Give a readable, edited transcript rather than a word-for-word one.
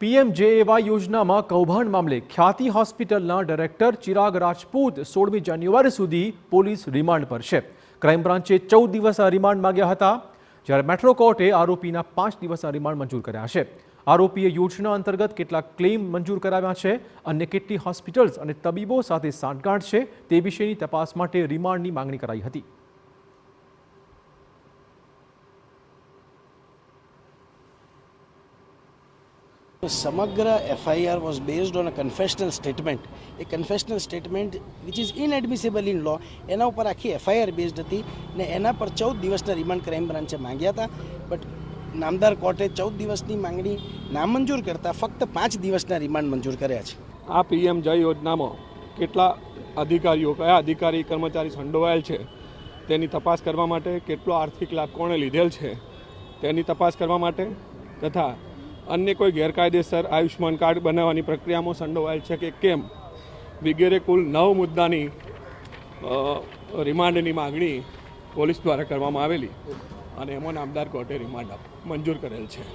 PMJAY યોજનામાં કૌભાંડ મામલે ખ્યાતિ હોસ્પિટલના ડાયરેક્ટર ચિરાગ રાજપૂત 16મી જાન્યુઆરી સુધી પોલીસ રિમાન્ડ પર છે। ક્રાઇમ બ્રાન્ચે 14 દિવસના રિમાન્ડ માંગ્યા હતા, જ્યારે મેટ્રો કોર્ટે આરોપીના 5 દિવસના રિમાન્ડ મંજૂર કર્યા છે। આરોપીએ યોજના અંતર્ગત કેટલાક ક્લેમ મંજૂર કરાવ્યા છે, અન્ય કેટલી હોસ્પિટલ્સ અને તબીબો સાથે સાંઠગાંઠ છે તે વિશેની તપાસ માટે રિમાન્ડની માંગણી કરાઈ હતી। समग्र FIR was based on a confessional statement. A confessional statement which is inadmissible in law. એના ઉપર આખી FIR બેઝડ હતી ને એના પર 14 દિવસના રિમાન્ડ ક્રાઇમ બ્રાન્ચે માંગ્યા હતા, બટ નામદાર કોર્ટે 14 દિવસની માંગણી નામંજૂર કરતા ફક્ત 5 દિવસના રિમાન્ડ મંજૂર કર્યા છે। આ પીએમ જય યોજનામાં કેટલા અધિકારીઓ, કયા અધિકારી કર્મચારી સંડોવાયેલ છે તેની તપાસ કરવા માટે, કેટલો આર્થિક લાભ કોણે લીધેલ છે તેની તપાસ કરવા માટે તથા अन्य कोई गैरकायदेसर आयुष्मान कार्ड बनावવાની પ્રક્રિયામાં સંડોવાયેલ છે કે કેમ વગેરે કુલ 9 મુદ્દાની રિમાન્ડની માંગણી પોલીસ દ્વારા કરવામાં આવેલી અને એમાં નામદાર કોર્ટે રિમાન્ડ મંજૂર કરેલ છે।